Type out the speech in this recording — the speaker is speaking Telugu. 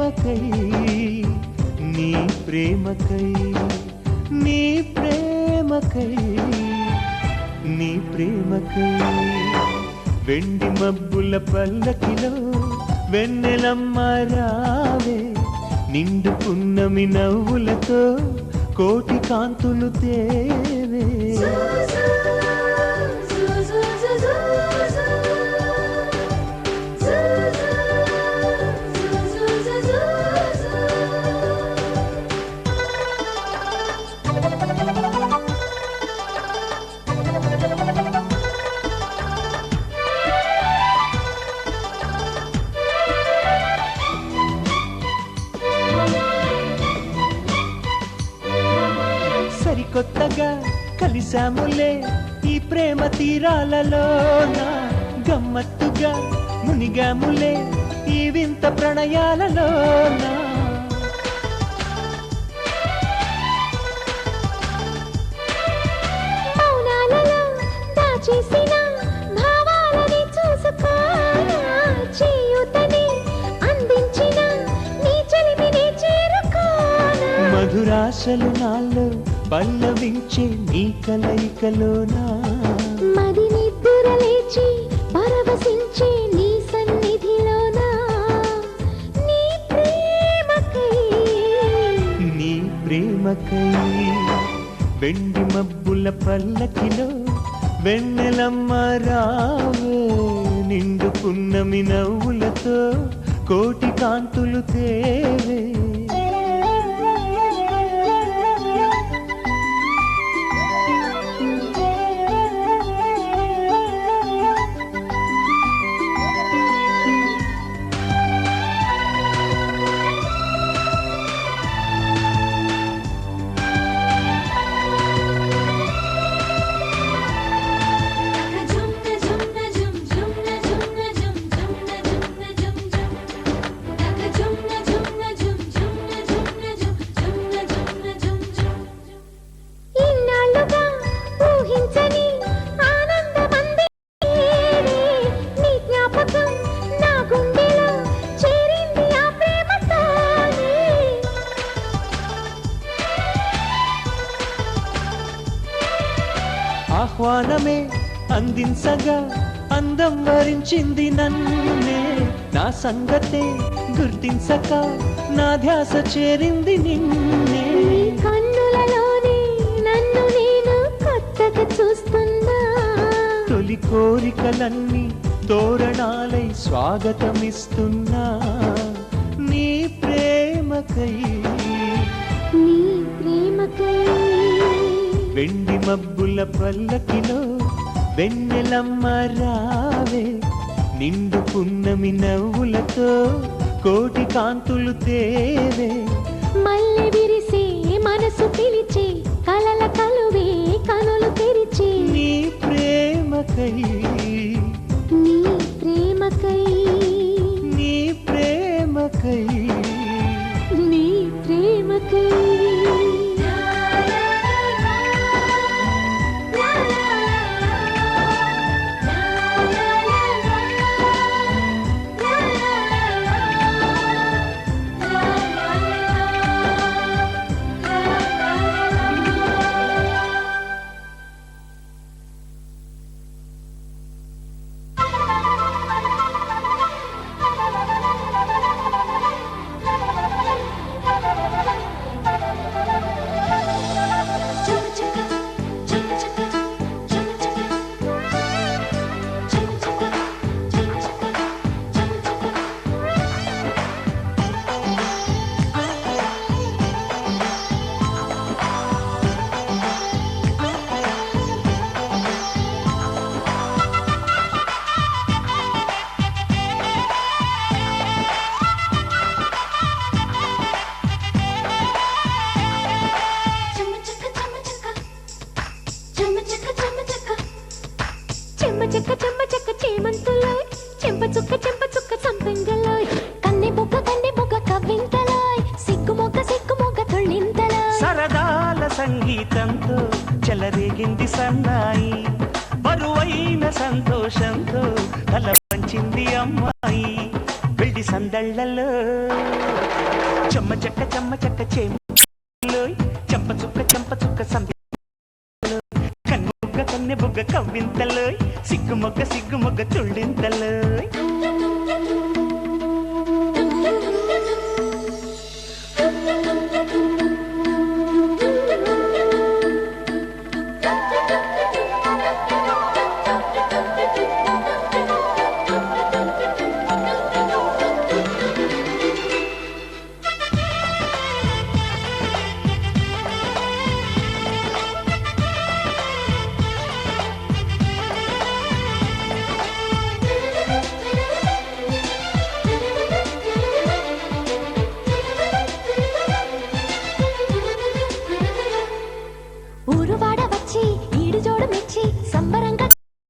ప్రేమకై నీ ప్రేమకై నీ ప్రేమకై నీ ప్రేమకై వెండి మబ్బుల పల్లకిలో వెన్నెలమ్మ రావే నిండు పున్నమి నవ్వులతో కోటి కాంతులు తేవే సరికొత్తగా కలిసాములే ఈ ప్రేమ తీరాలలోన గమ్మత్తుగా మునిగాములే ఈ వింత ప్రణయాలలోన మౌనాలలో దాచేసిన భావాలని చూసుకోనా చేయుతని అందించిన నీ చెలిమిని చేరుకోనా మధురాశలు నాలో పల్లవించే నీ కలయికలోనా మది నిద్ర లేచి పరవశించే నీ సన్నిధిలోనా నీ ప్రేమకై నీ ప్రేమకై వెండి మబ్బుల పల్లకిలో వెన్నెలమ్మ రావే నిండు పున్నమి నవ్వులతో కోటి కాంతులు తేవే ఆహ్వానమే అందించగా అందం వరించింది నన్నే నా సంగతే గుర్తించక నా ధ్యాస చేరింది నిన్నే కన్నులలోనే నన్ను నేను కొత్తగా చూస్తున్నా తొలి కోరికలన్నీ తోరణాలై స్వాగతమిస్తున్నా నీ ప్రేమకై నీ ప్రేమకై వెండి మబ్బుల పల్లకిలో వెన్నెలమ్మ రావే నిండు పున్నమి నవ్వులతో కోటి కాంతులు తేవే మల్లె విరిసే మనసు పిలిచే కలల కలువే కనులు తెరిచే నీ ప్రేమకై నీ ప్రేమకై నీ ప్రేమకై నీ ప్రేమకై చెక్క చెమ్మ చెక్క చేమంతులోయ్ చెంప చుక్క సంపెంగలోయ్ కన్నె బొగ్గ కవ్వింతలోయ్ సిగ్గు మొగ్గ తొళ్ళింతలోయ్ సరదాల సంగీతంతో చెలరేగింది సన్నాయి బరువైన సంతోషంతో తల పంచింది అమ్మాయి పెళ్లి సందళ్ళలో చెమ్మ చెక్క చేలోయ్ చెంప చుక్క కన్నె బుగ్గ కవ్వింతలోయ్ సిగ్గు మొగ్గ చుళ్ళింతలోయ్